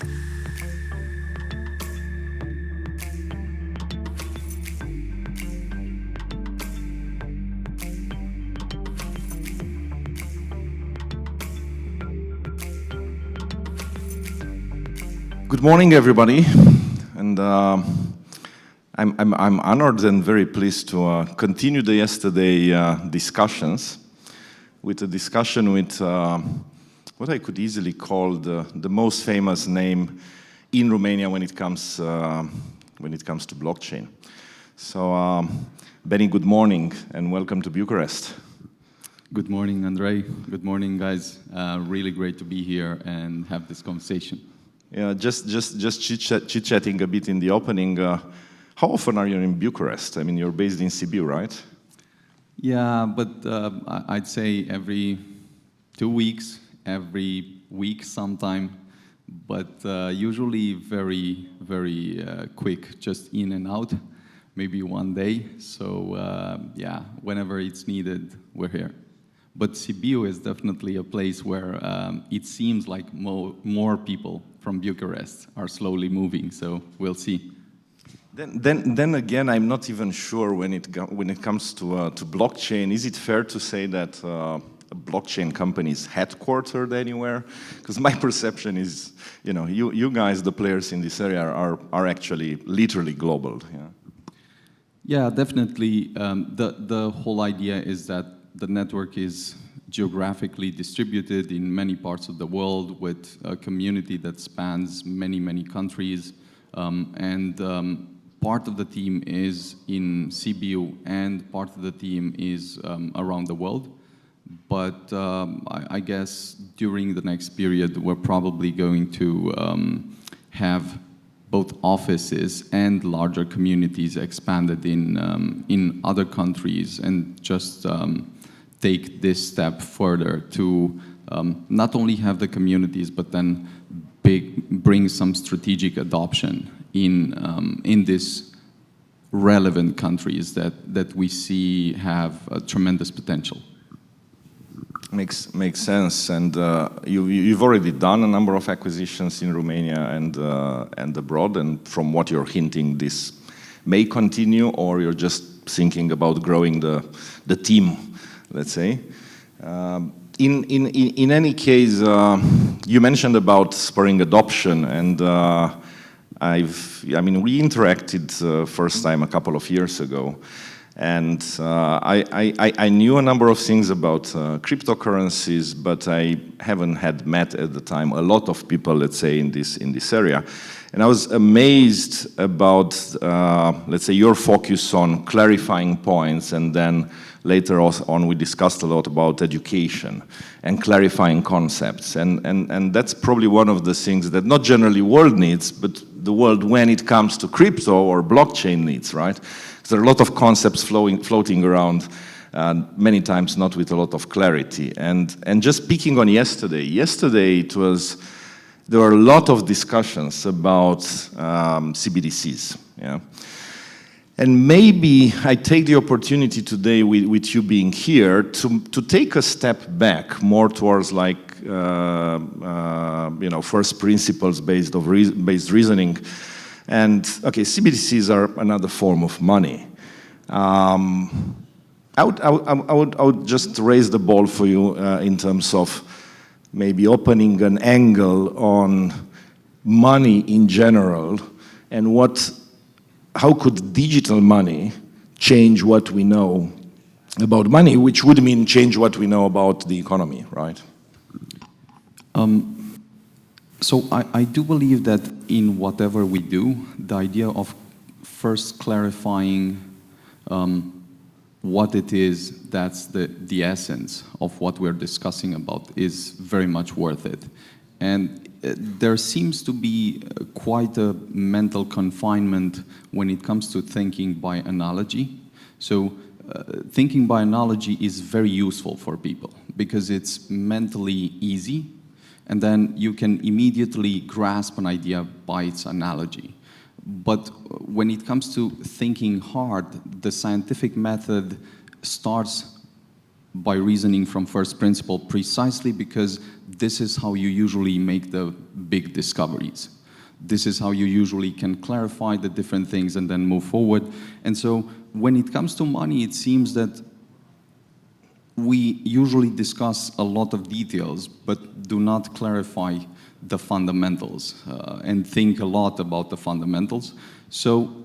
Good morning, everybody, and I'm honored and very pleased to continue the yesterday discussions with a discussion with what I could easily call the most famous name in Romania when it comes to blockchain. So, Benny, good morning and welcome to Bucharest. Good morning, Andrei. Good morning, guys. Really great to be here and have this conversation. Yeah, just chit-chatting a bit in the opening. How often are you in Bucharest? I mean, you're based in Sibiu, right? Yeah, but I'd say every 2 weeks, every week sometime, but usually very, very quick, just in and out, maybe one day. So yeah, whenever it's needed, we're here. But Sibiu is definitely a place where it seems like more people from Bucharest are slowly moving, so we'll see. Then again, I'm not even sure when it comes to blockchain. Is it fair to say that a blockchain company is headquartered anywhere? Because my perception is, you guys, the players in this area, are actually literally global. Yeah. Yeah, definitely. The whole idea is that the network is geographically distributed in many parts of the world with a community that spans many, many countries. Part of the team is in Sibiu and part of the team is around the world. But I guess during the next period, we're probably going to have both offices and larger communities expanded in other countries and just take this step further to not only have the communities, but then bring some strategic adoption in these relevant countries that we see have a tremendous potential. Makes sense, and you've already done a number of acquisitions in Romania and abroad, and from what you're hinting, this may continue, or you're just thinking about growing the team, let's say. In any case, you mentioned about spurring adoption, and we interacted first time a couple of years ago, and I knew a number of things about cryptocurrencies, but I haven't had met at the time a lot of people, let's say, in this area. And I was amazed about, let's say, your focus on clarifying points, and then later on we discussed a lot about education and clarifying concepts. And that's probably one of the things that not generally world needs, but the world when it comes to crypto or blockchain needs, right? There are a lot of concepts floating around, many times not with a lot of clarity. And just speaking on yesterday there were a lot of discussions about CBDCs. Yeah? And maybe I take the opportunity today with you being here to take a step back more towards like first principles based reasoning. And okay, CBDCs are another form of money. I would just raise the ball for you in terms of maybe opening an angle on money in general and how could digital money change what we know about money, which would mean change what we know about the economy, right? So I do believe that in whatever we do, the idea of first clarifying what it is that's the essence of what we're discussing about is very much worth it. And there seems to be quite a mental confinement when it comes to thinking by analogy. So thinking by analogy is very useful for people because it's mentally easy, and then you can immediately grasp an idea by its analogy. But when it comes to thinking hard, the scientific method starts by reasoning from first principle, precisely because this is how you usually make the big discoveries. This is how you usually can clarify the different things and then move forward. And so when it comes to money, it seems that we usually discuss a lot of details, but do not clarify the fundamentals and think a lot about the fundamentals. So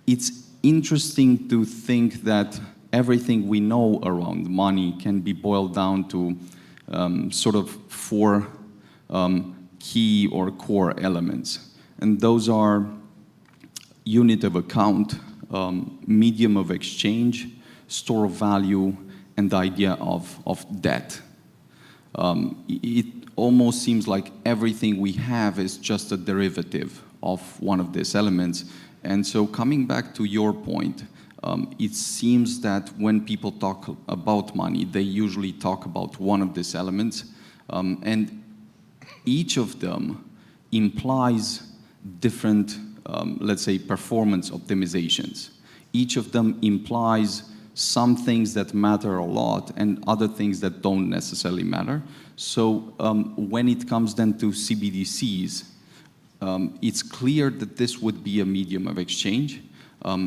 it's interesting to think that everything we know around money can be boiled down to sort of four key or core elements. And those are unit of account, medium of exchange, store of value, and the idea of debt. It almost seems like everything we have is just a derivative of one of these elements. And so coming back to your point, it seems that when people talk about money, they usually talk about one of these elements, and each of them implies different, let's say, performance optimizations. Each of them implies some things that matter a lot and other things that don't necessarily matter. So when it comes then to CBDCs, it's clear that this would be a medium of exchange.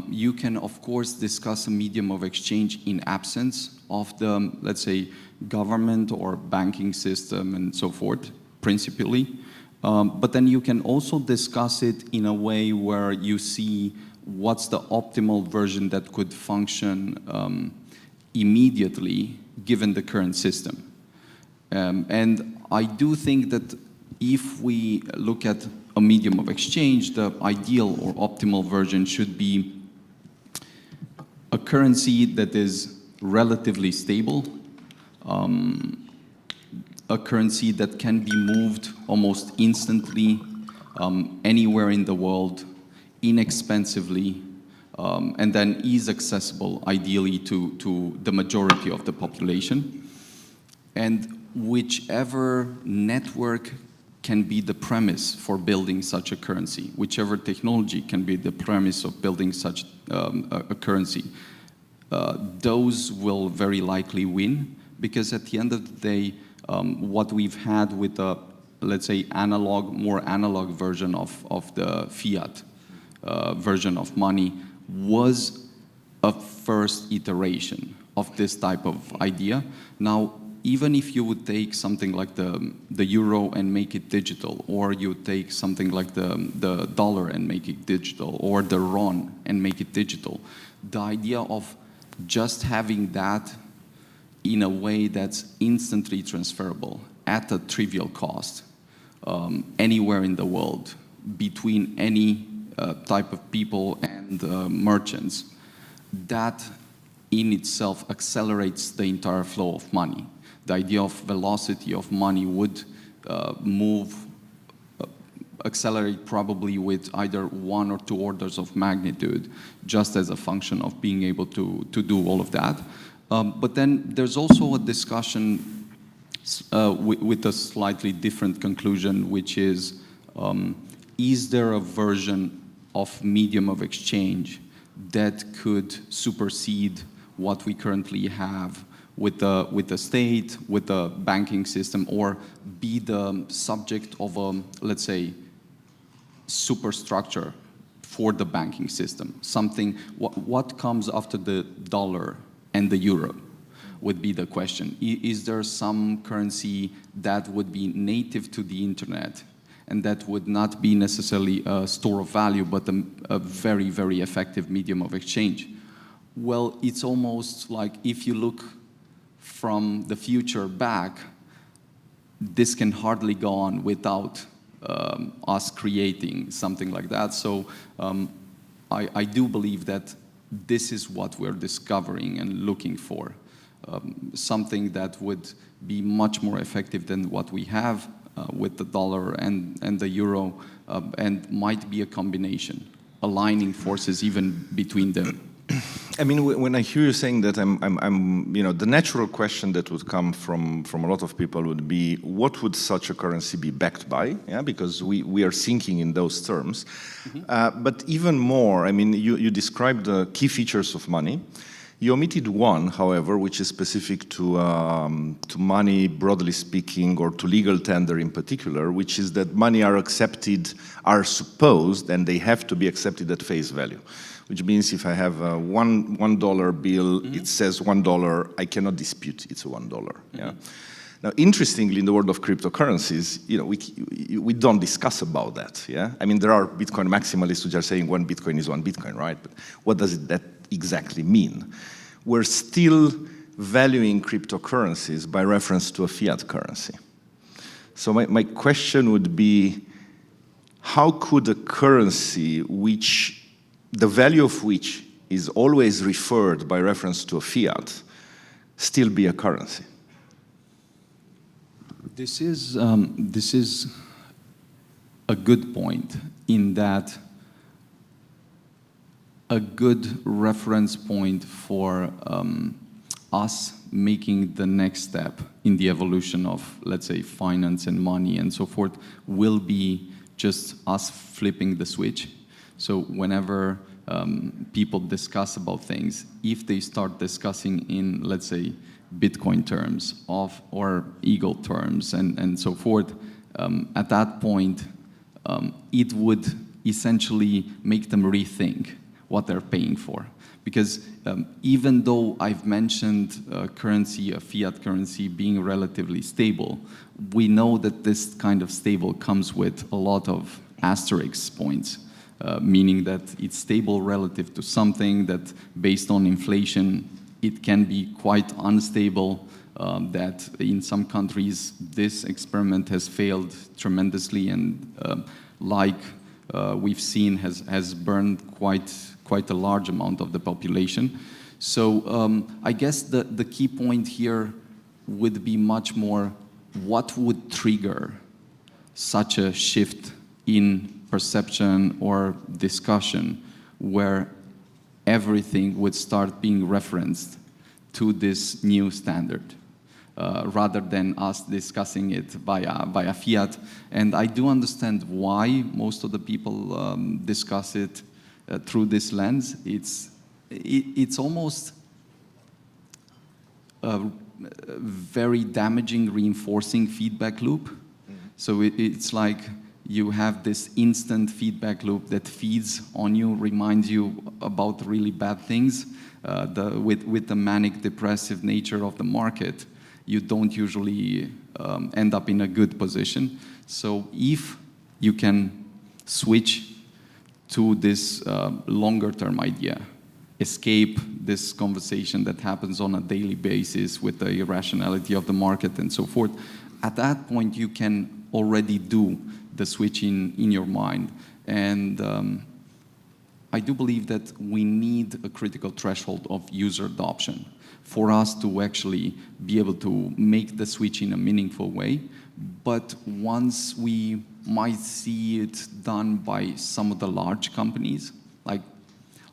You can, of course, discuss a medium of exchange in absence of the, let's say, government or banking system and so forth, principally. But then you can also discuss it in a way where you see what's the optimal version that could function immediately given the current system. And I do think that if we look at a medium of exchange, the ideal or optimal version should be a currency that is relatively stable, a currency that can be moved almost instantly anywhere in the world, inexpensively, and then is accessible ideally to the majority of the population. And whichever network can be the premise for building such a currency, whichever technology can be the premise of building such a currency, those will very likely win, because at the end of the day, what we've had with the, let's say, more analog version of the fiat version of money was a first iteration of this type of idea. Now, even if you would take something like the euro and make it digital, or you would take something like the dollar and make it digital, or the RON and make it digital, the idea of just having that in a way that's instantly transferable at a trivial cost anywhere in the world between any type of people and merchants, that in itself accelerates the entire flow of money. The idea of velocity of money would accelerate probably with either 1 or 2 orders of magnitude, just as a function of being able to do all of that. But then there's also a discussion with a slightly different conclusion, which is there a version of medium of exchange that could supersede what we currently have with the state, with the banking system, or be the subject of a, let's say, superstructure for the banking system? Something, what comes after the dollar and the euro would be the question. Is there some currency that would be native to the internet and that would not be necessarily a store of value, but a very, very effective medium of exchange? Well, it's almost like if you look from the future back, this can hardly go on without us creating something like that. So I do believe that this is what we're discovering and looking for. Something that would be much more effective than what we have with the dollar and the euro, and might be a combination, aligning forces even between them. I mean, when I hear you saying that, I'm, the natural question that would come from a lot of people would be, what would such a currency be backed by? Yeah, because we are thinking in those terms. Mm-hmm. But even more, I mean, you described the key features of money, You omitted one, however, which is specific to money, broadly speaking, or to legal tender in particular, which is that money are supposed, and they have to be accepted at face value. Which means if I have a $1 bill, it says $1, I cannot dispute it's a $1. Yeah. Now, interestingly, in the world of cryptocurrencies, we don't discuss about that. Yeah, I mean, there are Bitcoin maximalists which are saying one Bitcoin is one Bitcoin, right? But what does that exactly mean? We're still valuing cryptocurrencies by reference to a fiat currency. So my question would be, how could a currency the value of which is always referred by reference to a fiat still be a currency? This is a good point in that a good reference point for us making the next step in the evolution of, let's say, finance and money and so forth will be just us flipping the switch. So whenever people discuss about things, if they start discussing in, let's say, Bitcoin terms or Eagle terms and so forth, at that point, it would essentially make them rethink what they're paying for. Because even though I've mentioned a fiat currency being relatively stable, we know that this kind of stable comes with a lot of asterisk points, meaning that it's stable relative to something that based on inflation, it can be quite unstable, that in some countries this experiment has failed tremendously and we've seen has burned quite a large amount of the population. So I guess the key point here would be much more what would trigger such a shift in perception or discussion where everything would start being referenced to this new standard, rather than us discussing it via fiat. And I do understand why most of the people discuss it through this lens. It's almost a very damaging, reinforcing feedback loop. So it's like you have this instant feedback loop that feeds on you, reminds you about really bad things. With the manic depressive nature of the market, you don't usually end up in a good position. So if you can switch to this longer term idea, escape this conversation that happens on a daily basis with the irrationality of the market and so forth, at that point you can already do the switch in your mind. And I do believe that we need a critical threshold of user adoption for us to actually be able to make the switch in a meaningful way. But once we might see it done by some of the large companies, like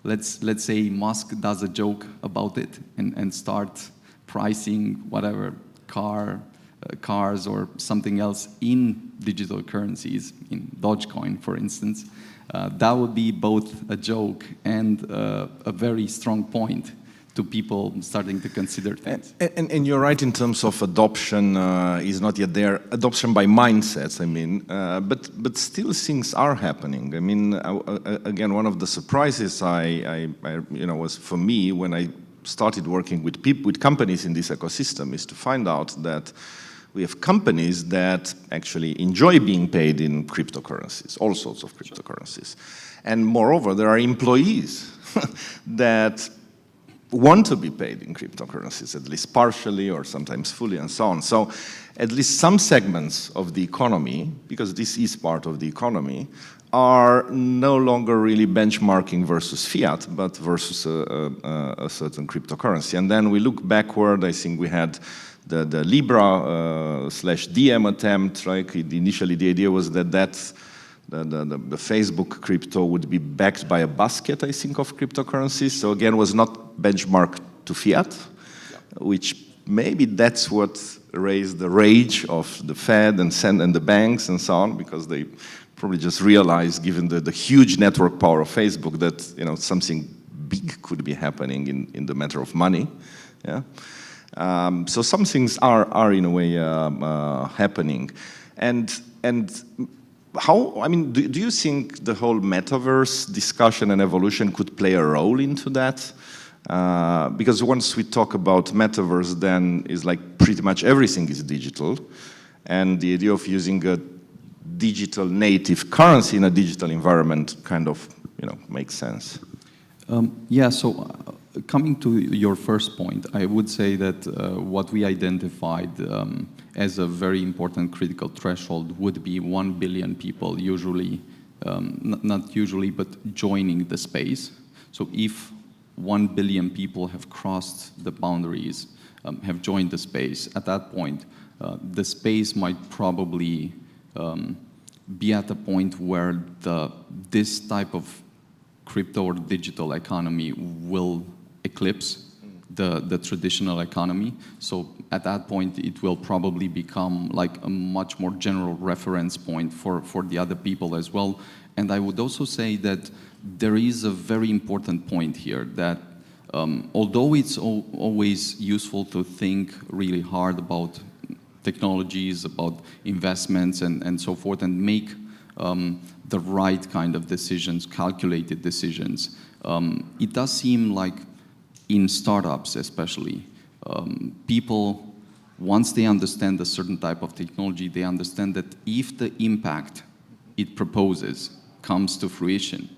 let's say Musk does a joke about it and start pricing whatever cars or something else in digital currencies, in Dogecoin, for instance, that would be both a joke and a very strong point to people starting to consider things. And you're right in terms of adoption is not yet there. Adoption by mindsets, I mean, but still things are happening. I mean, again, one of the surprises was for me when I started working with companies in this ecosystem is to find out that we have companies that actually enjoy being paid in cryptocurrencies, all sorts of cryptocurrencies. And moreover, there are employees that want to be paid in cryptocurrencies, at least partially or sometimes fully and so on. So at least some segments of the economy, because this is part of the economy, are no longer really benchmarking versus fiat, but versus a certain cryptocurrency. And then we look backward, I think we had the Libra/Diem attempt, right? Initially the idea was that the Facebook crypto would be backed by a basket, I think, of cryptocurrencies. So again, was not benchmarked to fiat, which maybe that's what raised the rage of the Fed and the banks and so on, because they probably just realized, given the huge network power of Facebook, that something big could be happening in the matter of money. Yeah. So some things are in a way happening, and how, I mean, do you think the whole metaverse discussion and evolution could play a role into that? Because once we talk about metaverse, then it's like pretty much everything is digital, and the idea of using a digital native currency in a digital environment kind of, makes sense. Yeah, so coming to your first point, I would say that what we identified as a very important critical threshold would be 1 billion people usually, not usually, but joining the space. So if 1 billion people have crossed the boundaries, have joined the space, at that point, the space might probably be at a point where this type of crypto or digital economy will eclipse the traditional economy. So at that point, it will probably become like a much more general reference point for the other people as well. And I would also say that there is a very important point here that although it's always useful to think really hard about technologies, about investments and so forth, and make the right kind of decisions, calculated decisions, it does seem like in startups especially, people, once they understand a certain type of technology, they understand that if the impact it proposes comes to fruition,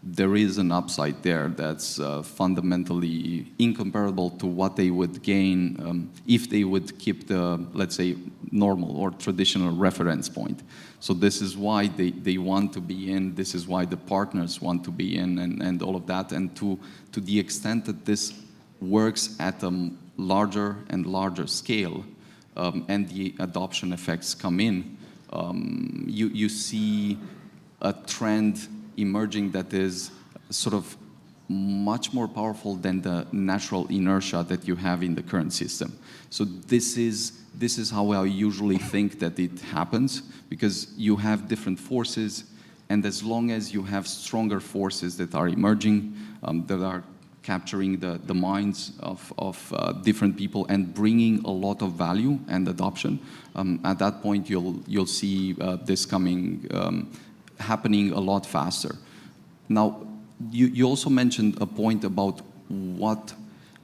there is an upside there that's fundamentally incomparable to what they would gain if they would keep the, let's say, normal or traditional reference point. So this is why they want to be in, this is why the partners want to be in, and all of that. And to the extent that this works at a larger and larger scale, and the adoption effects come in, you see a trend emerging that is sort of much more powerful than the natural inertia that you have in the current system. So this is how I usually think that it happens, because you have different forces, and as long as you have stronger forces that are emerging, that are capturing the minds of different people and bringing a lot of value and adoption, at that point you'll see this happening a lot faster. Now, you also mentioned a point about what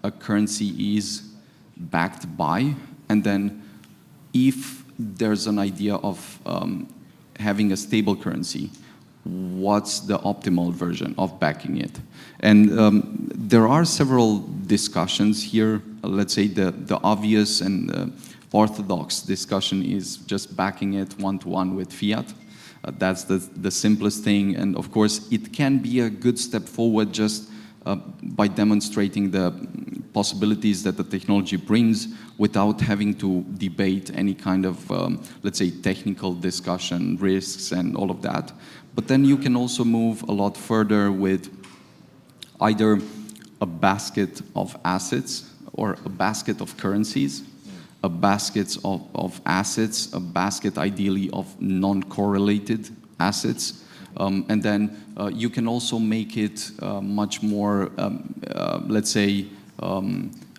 a currency is backed by, and then if there's an idea of having a stable currency, what's the optimal version of backing it? And there are several discussions here. Let's say the obvious and orthodox discussion is just backing it one-to-one with fiat. That's the simplest thing, and of course it can be a good step forward just by demonstrating the possibilities that the technology brings without having to debate any kind of, let's say, technical discussion, risks and all of that. But then you can also move a lot further with either a basket of assets or a basket of currencies, a basket of assets, a basket ideally of non-correlated assets. And then you can also make it much more, let's say,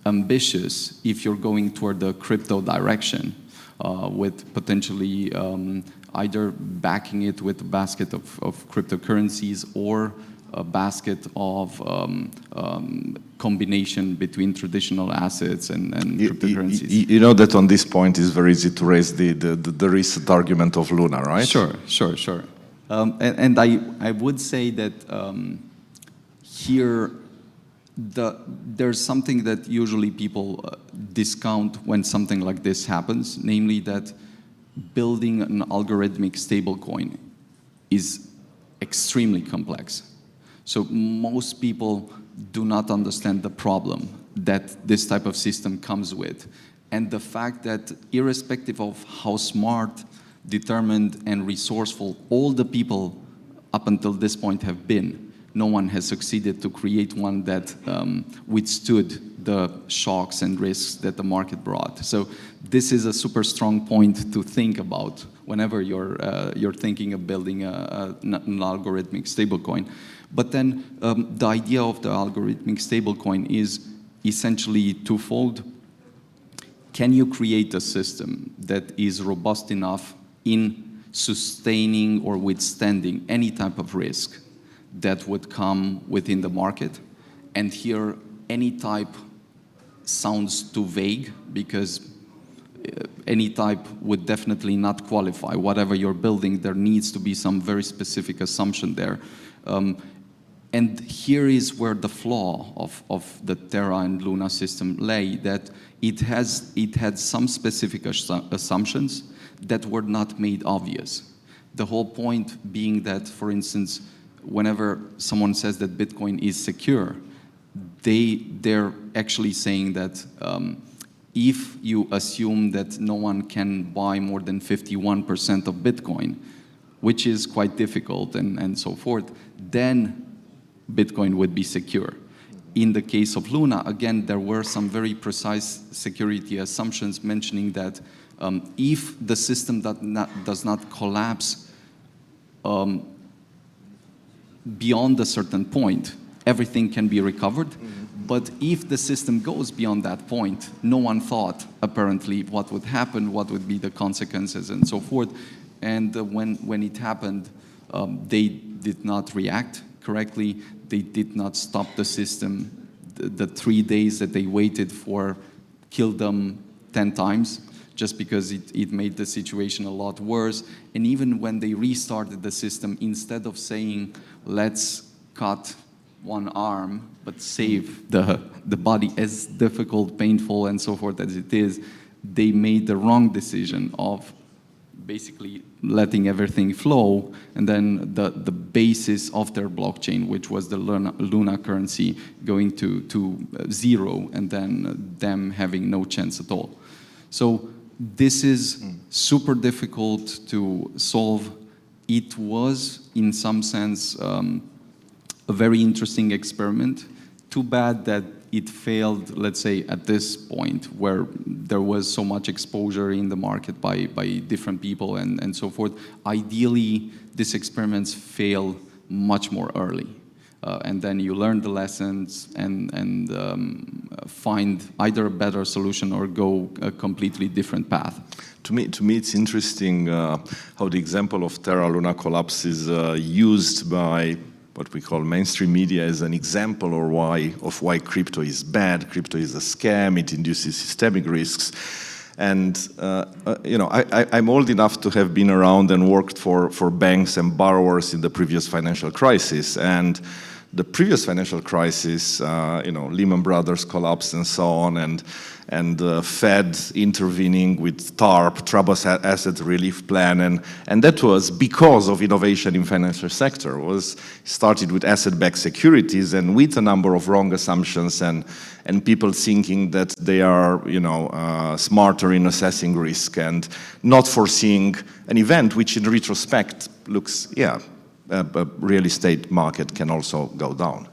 ambitious if you're going toward the crypto direction, with potentially either backing it with a basket of cryptocurrencies or a basket of combination between traditional assets and cryptocurrencies. You know that on this point it's very easy to raise the recent argument of Luna, right? Sure. And I would say that here there's something that usually people discount when something like this happens, namely that building an algorithmic stablecoin is extremely complex. So most people do not understand the problem that this type of system comes with. And the fact that irrespective of how smart, determined, and resourceful all the people up until this point have been, no one has succeeded to create one that withstood the shocks and risks that the market brought. So this is a super strong point to think about whenever you're thinking of building an algorithmic stablecoin. But then the idea of the algorithmic stablecoin is essentially twofold. Can you create a system that is robust enough in sustaining or withstanding any type of risk that would come within the market? And here, any type sounds too vague, because any type would definitely not qualify. Whatever you're building, there needs to be some very specific assumption there. And here is where the flaw of the Terra and Luna system lay, that it had some specific assumptions that were not made obvious. The whole point being that, for instance, whenever someone says that Bitcoin is secure, they're actually saying that if you assume that no one can buy more than 51% of Bitcoin, which is quite difficult and so forth, then Bitcoin would be secure. In the case of Luna, again, there were some very precise security assumptions mentioning that if the system does not collapse beyond a certain point, everything can be recovered. But if the system goes beyond that point, no one thought, apparently, what would happen, what would be the consequences, and so forth. And when it happened, they did not react correctly. They did not stop the system. The 3 days that they waited for killed them 10 times, just because it made the situation a lot worse. And even when they restarted the system, instead of saying, let's cut one arm, but save the body, as difficult, painful, and so forth as it is, they made the wrong decision of basically letting everything flow, and then the basis of their blockchain, which was the Luna currency, going to zero, and then them having no chance at all. So this is super difficult to solve. It was, in some sense, a very interesting experiment. Too bad that it failed, let's say, at this point, where there was so much exposure in the market by different people and so forth. Ideally, these experiments fail much more early. And then you learn the lessons and find either a better solution or go a completely different path. To me, it's interesting how the example of Terra Luna collapse is used by what we call mainstream media as an example of why crypto is bad. Crypto is a scam. It induces systemic risks. And I'm old enough to have been around and worked for banks and borrowers in the previous financial crisis. And the previous financial crisis, Lehman Brothers collapse and so on, and Fed intervening with TARP, Troubled Asset Relief Plan, and that was because of innovation in financial sector. It was started with asset-backed securities and with a number of wrong assumptions and people thinking that they are smarter in assessing risk and not foreseeing an event which in retrospect looks, a real estate market can also go down,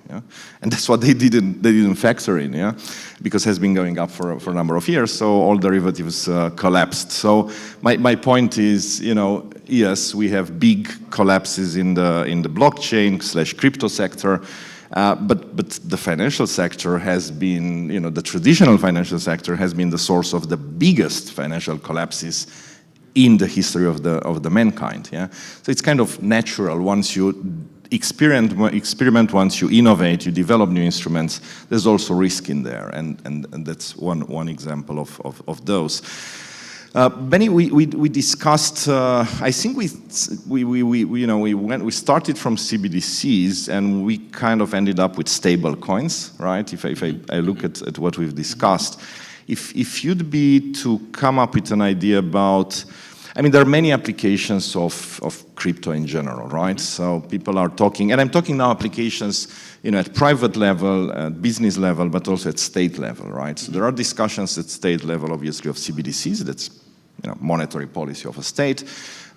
and that's what they didn't factor in, because it has been going up for a number of years, so all derivatives collapsed. So my point is, yes, we have big collapses in the blockchain / crypto sector, but the financial sector has been, the traditional financial sector has been the source of the biggest financial collapses in the history of the mankind. So it's kind of natural. Once you experiment, once you innovate, you develop new instruments, there's also risk in there, and that's one example of those. Benny, we discussed. I think we started from CBDCs and we kind of ended up with stable coins, right? If I look at what we've discussed, if you'd be to come up with an idea about. There are many applications of crypto in general, right? So people are talking, and I'm talking now applications, at private level, at business level, but also at state level, right? So there are discussions at state level, obviously, of CBDCs. That's monetary policy of a state.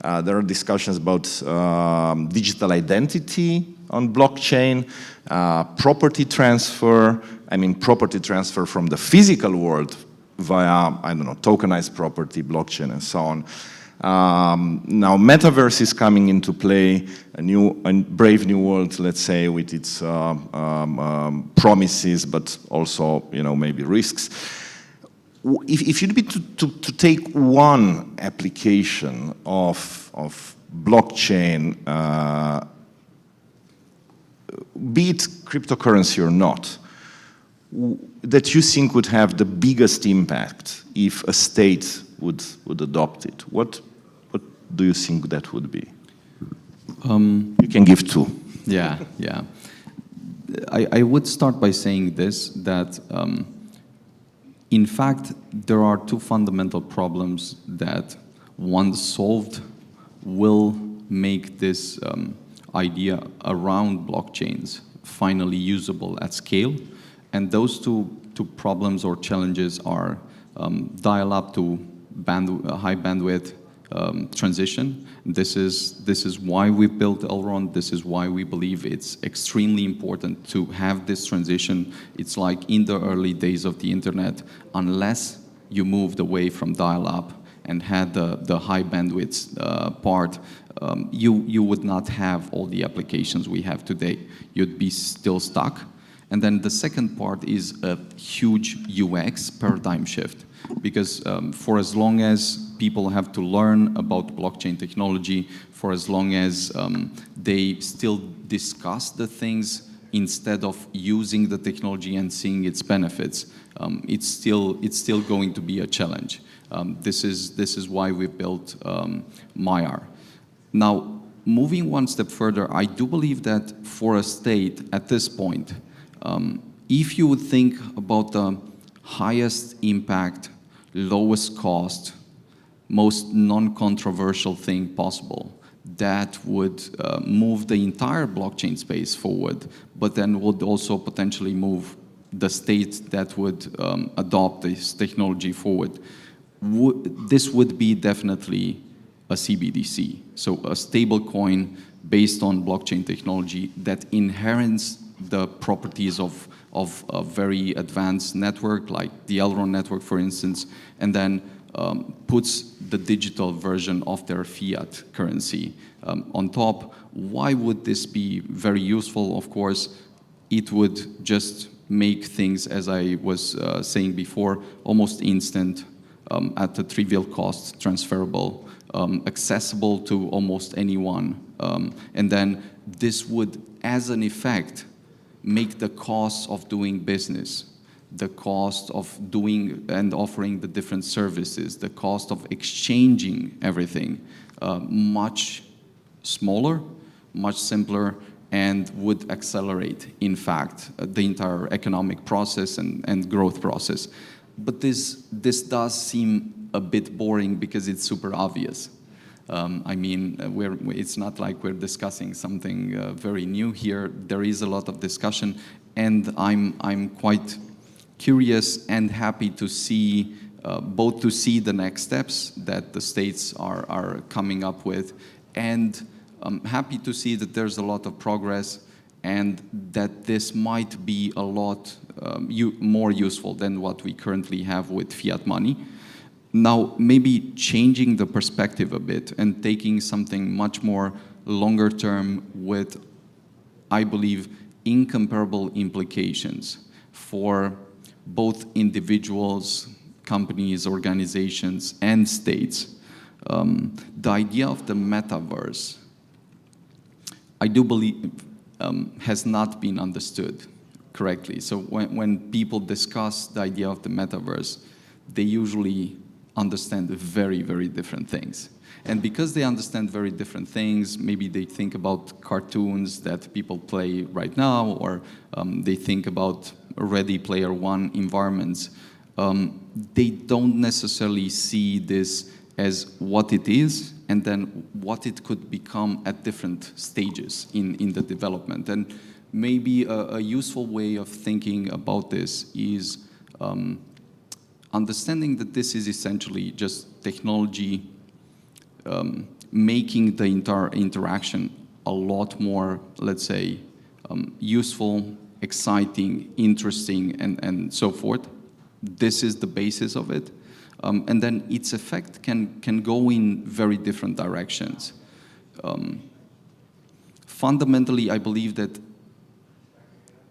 There are discussions about digital identity on blockchain, property transfer, property transfer from the physical world via, I don't know, tokenized property, blockchain, and so on. Now, metaverse is coming into play, a brave new world, let's say, with its promises, but also, maybe risks. If you'd be to take one application of blockchain, be it cryptocurrency or not, that you think would have the biggest impact if a state would adopt it, what do you think that would be? You can give two. Yeah. I would start by saying this, that in fact, there are two fundamental problems that, once solved, will make this idea around blockchains finally usable at scale. And those two problems or challenges are dial-up to high bandwidth transition. This is why we built Elrond. This is why we believe it's extremely important to have this transition. It's like in the early days of the internet, unless you moved away from dial-up and had the high bandwidth part, you would not have all the applications we have today. You'd be still stuck. And then the second part is a huge UX paradigm shift, because for as long as people have to learn about blockchain technology, for as long as they still discuss the things instead of using the technology and seeing its benefits, it's still going to be a challenge. This is why we built Maiar. Now, moving one step further, I do believe that for a state at this point, if you would think about the highest impact, lowest cost, most non-controversial thing possible, that would move the entire blockchain space forward, but then would also potentially move the state that would adopt this technology forward. This would be definitely a CBDC, so a stable coin based on blockchain technology that inherits the properties of a very advanced network, like the Elrond network, for instance, and then puts the digital version of their fiat currency on top. Why would this be very useful? Of course, it would just make things, as I was saying before, almost instant, at a trivial cost, transferable, accessible to almost anyone. And then this would, as an effect, make the cost of doing business, the cost of doing and offering the different services, the cost of exchanging everything, much smaller, much simpler, and would accelerate, in fact, the entire economic process and growth process. But this does seem a bit boring because it's super obvious. It's not like we're discussing something very new here. There is a lot of discussion, and I'm quite curious and happy to see both to see the next steps that the states are coming up with, and I'm happy to see that there's a lot of progress and that this might be a lot more useful than what we currently have with fiat money. Now, maybe changing the perspective a bit and taking something much more longer term with, I believe, incomparable implications for both individuals, companies, organizations, and states. The idea of the metaverse, I do believe, has not been understood correctly. So when people discuss the idea of the metaverse, they usually understand very, very different things. And because they understand very different things, maybe they think about cartoons that people play right now, or they think about Ready Player One environments. They don't necessarily see this as what it is, and then what it could become at different stages in the development. And maybe a useful way of thinking about this is understanding that this is essentially just technology making the entire interaction a lot more, let's say, useful, exciting, interesting, and so forth. This is the basis of it. And then its effect can go in very different directions. Fundamentally, I believe that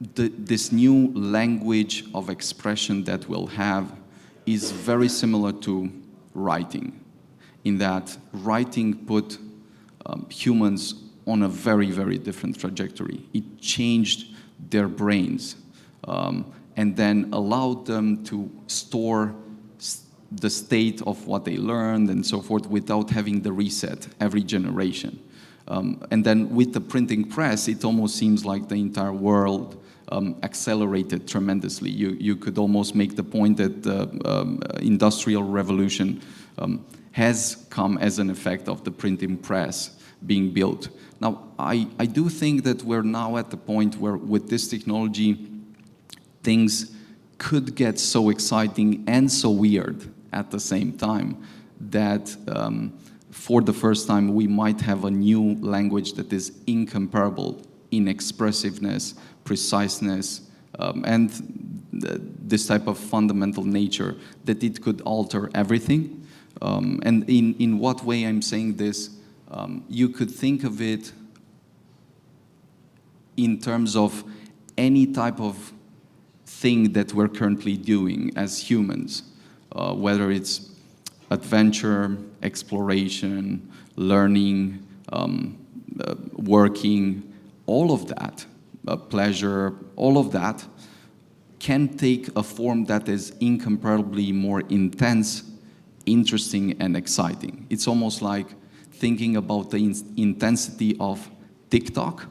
this new language of expression that we'll have is very similar to writing, in that writing put humans on a very, very different trajectory. It changed their brains and then allowed them to store the state of what they learned and so forth without having the reset every generation. And then with the printing press, it almost seems like the entire world accelerated tremendously. You could almost make the point that the Industrial Revolution has come as an effect of the printing press being built. Now, I do think that we're now at the point where with this technology, things could get so exciting and so weird at the same time that for the first time we might have a new language that is incomparable in expressiveness, preciseness, and this type of fundamental nature that it could alter everything. And in what way I'm saying this, you could think of it in terms of any type of thing that we're currently doing as humans, whether it's adventure, exploration, learning, working, all of that, pleasure, all of that can take a form that is incomparably more intense, interesting, and exciting. It's almost like thinking about the intensity of TikTok,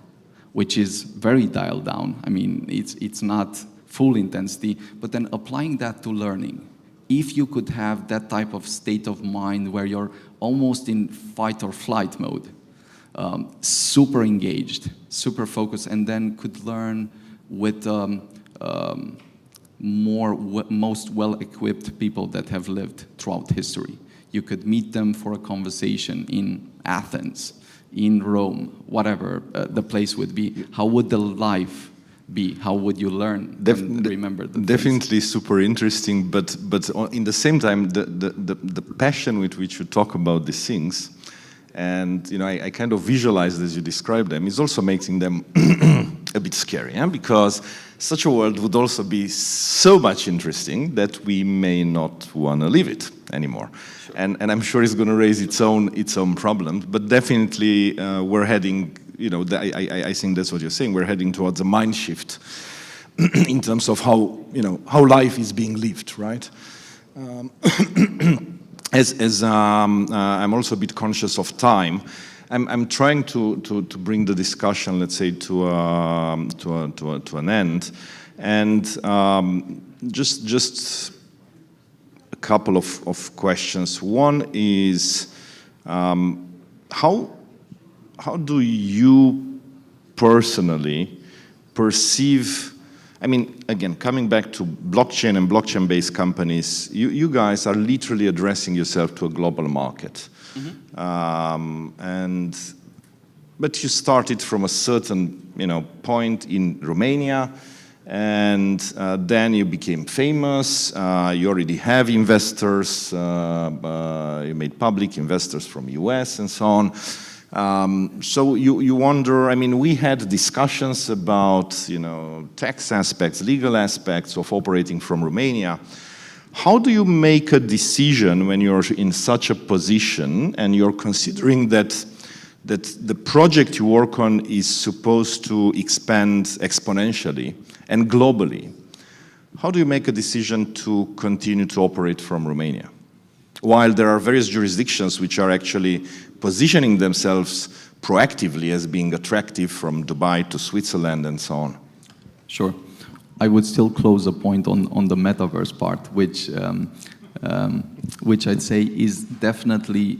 which is very dialed down. I mean, it's not full intensity, but then applying that to learning. If you could have that type of state of mind where you're almost in fight or flight mode, super engaged, super focused, and then could learn with most well-equipped people that have lived throughout history. You could meet them for a conversation in Athens, in Rome, whatever the place would be. How would the life be? How would you learn and remember the definitely things? Super interesting, but in the same time, the passion with which you talk about these things, and I kind of visualized as you describe them, is also making them a bit scary, because such a world would also be so much interesting that we may not want to live it anymore. Sure. And I'm sure it's going to raise its own problems, but definitely we're heading. I think that's what you're saying. We're heading towards a mind shift in terms of how life is being lived, right? As I'm also a bit conscious of time, I'm trying to bring the discussion, let's say, to an end, and just a couple of questions. One is how do you personally perceive, I mean, again, coming back to blockchain and blockchain-based companies, you guys are literally addressing yourself to a global market. Mm-hmm. But you started from a certain point in Romania, and then you became famous. You already have investors. You made public investors from US and so on. So you wonder, I mean, we had discussions about, tax aspects, legal aspects of operating from Romania. How do you make a decision when you're in such a position and you're considering that the project you work on is supposed to expand exponentially and globally? How do you make a decision to continue to operate from Romania, while there are various jurisdictions which are actually positioning themselves proactively as being attractive, from Dubai to Switzerland and so on? Sure. I would still close a point on the metaverse part, which I'd say is definitely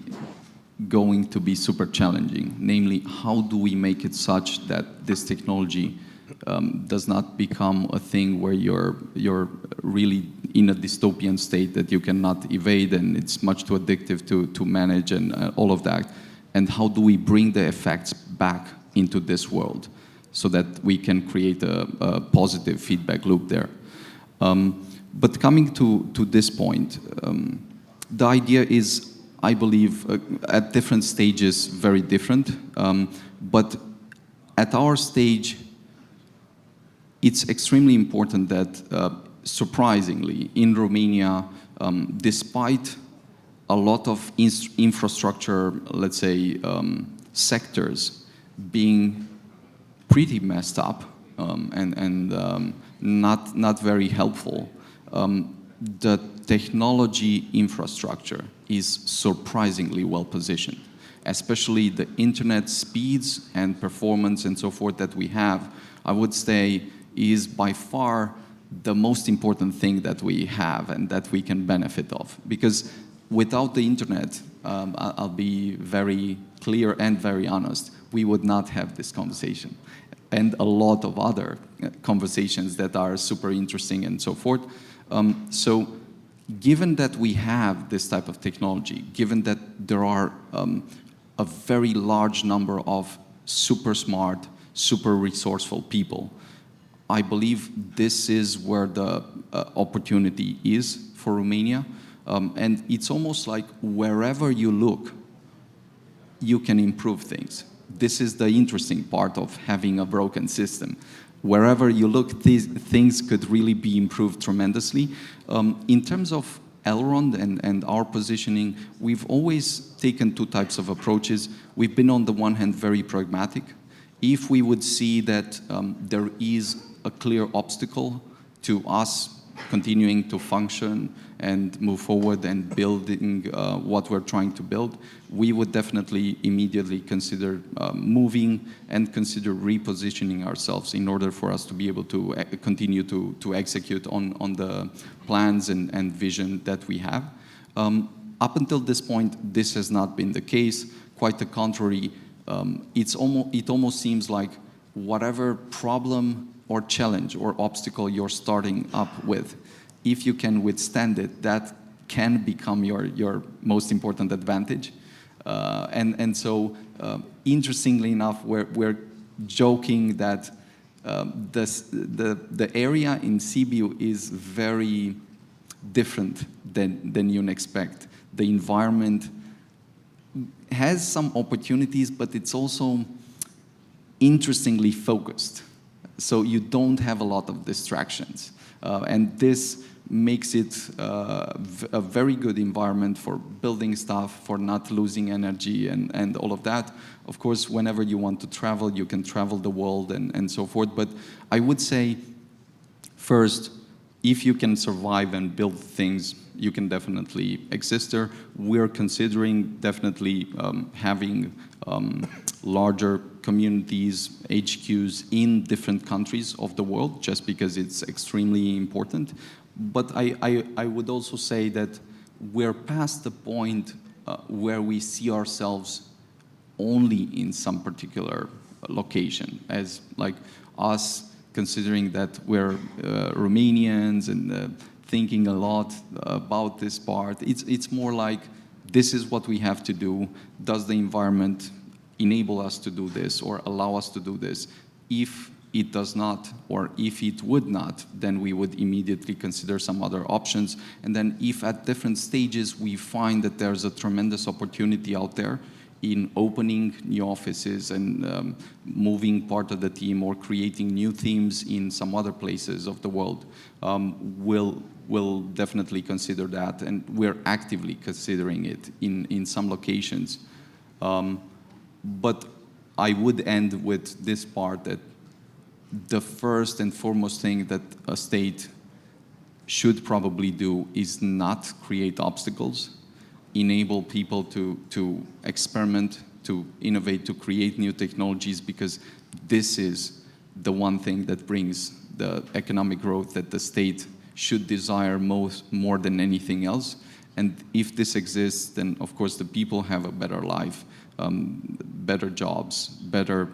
going to be super challenging. Namely, how do we make it such that this technology does not become a thing where you're really in a dystopian state that you cannot evade, and it's much too addictive to manage, and all of that. And how do we bring the effects back into this world, so that we can create a positive feedback loop there. But coming to this point, the idea is, I believe, at different stages, very different. But at our stage, it's extremely important that, surprisingly, in Romania, despite a lot of infrastructure, let's say, sectors being pretty messed up and not very helpful, the technology infrastructure is surprisingly well positioned, especially the internet speeds and performance and so forth that we have, I would say, is by far the most important thing that we have and that we can benefit of. Because without the internet, I'll be very clear and very honest, we would not have this conversation and a lot of other conversations that are super interesting and so forth. So given that we have this type of technology, given that there are a very large number of super smart, super resourceful people, I believe this is where the opportunity is for Romania. And it's almost like wherever you look, you can improve things. This is the interesting part of having a broken system. Wherever you look, these things could really be improved tremendously. In terms of Elrond and our positioning, we've always taken two types of approaches. We've been, on the one hand, very pragmatic. If we would see that there is a clear obstacle to us continuing to function and move forward and building what we're trying to build, we would definitely immediately consider moving and consider repositioning ourselves in order for us to be able to continue to execute on the plans and vision that we have. Up until this point, this has not been the case. Quite the contrary, it almost seems like whatever problem or challenge or obstacle you're starting up with, if you can withstand it, that can become your most important advantage. So, interestingly enough, we're joking that the area in Sibiu is very different than you'd expect. The environment has some opportunities, but it's also interestingly focused. So you don't have a lot of distractions. And this makes it a very good environment for building stuff, for not losing energy and all of that. Of course, whenever you want to travel, you can travel the world and so forth. But I would say, first, if you can survive and build things, you can definitely exist there. We're considering definitely having larger communities, HQs in different countries of the world, just because it's extremely important. But I would also say that we're past the point where we see ourselves only in some particular location, as like us considering that we're Romanians and thinking a lot about this part. It's more like, this is what we have to do. Does the environment enable us to do this or allow us to do this? If it does not, or if it would not, then we would immediately consider some other options. And then if at different stages we find that there's a tremendous opportunity out there in opening new offices and moving part of the team or creating new teams in some other places of the world, we'll definitely consider that, and we're actively considering it in some locations. But I would end with this part, that the first and foremost thing that a state should probably do is not create obstacles, enable people to experiment, to innovate, to create new technologies, because this is the one thing that brings the economic growth that the state should desire more than anything else. And if this exists, then of course the people have a better life, better jobs, better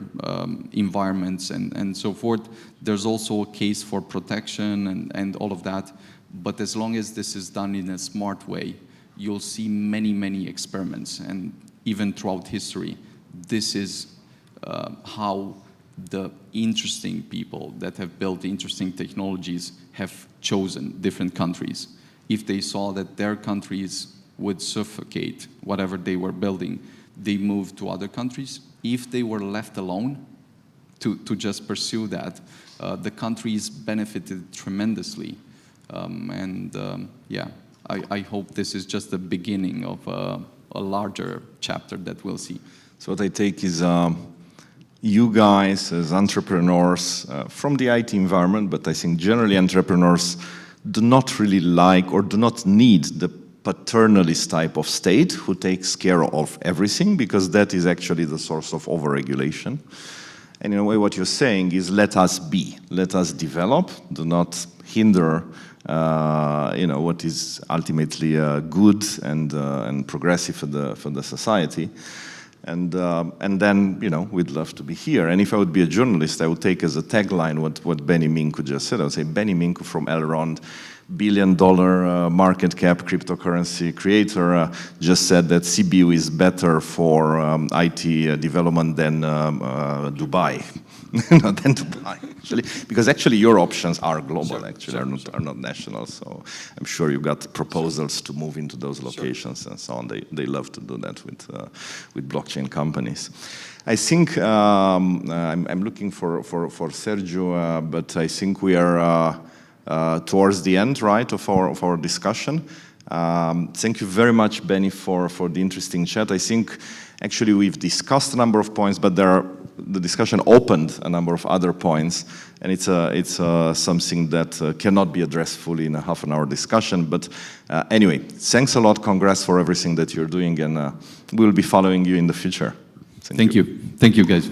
environments, and so forth. There's also a case for protection and all of that. But as long as this is done in a smart way, you'll see many, many experiments. And even throughout history, this is how the interesting people that have built interesting technologies have chosen different countries. If they saw that their countries would suffocate whatever they were building, they moved to other countries. If they were left alone to just pursue that, the countries benefited tremendously. Yeah, I hope this is just the beginning of a larger chapter that we'll see. So what I take is you guys as entrepreneurs from the IT environment, but I think generally entrepreneurs do not really like or do not need the paternalist type of state who takes care of everything, because that is actually the source of overregulation. And in a way what you're saying is let us be, let us develop, do not hinder what is ultimately good and progressive for the society. And then, we'd love to be here. And if I would be a journalist, I would take as a tagline what Beniamin Mincu just said. I would say, Beniamin Mincu from Elrond, billion-dollar market cap cryptocurrency creator, just said that CBU is better for IT development than Dubai. Than Dubai, actually, because actually your options are global, are not national. So I'm sure you got proposals to move into those locations and so on. They love to do that with blockchain companies. I think I'm looking for Sergio, but I think we are towards the end, right, of our discussion. Thank you very much, Benny, for the interesting chat. I think actually we've discussed a number of points, but the discussion opened a number of other points, and it's something that cannot be addressed fully in a half an hour discussion. But anyway, thanks a lot. Congrats for everything that you're doing, and we'll be following you in the future. Thank you. Thank you, guys.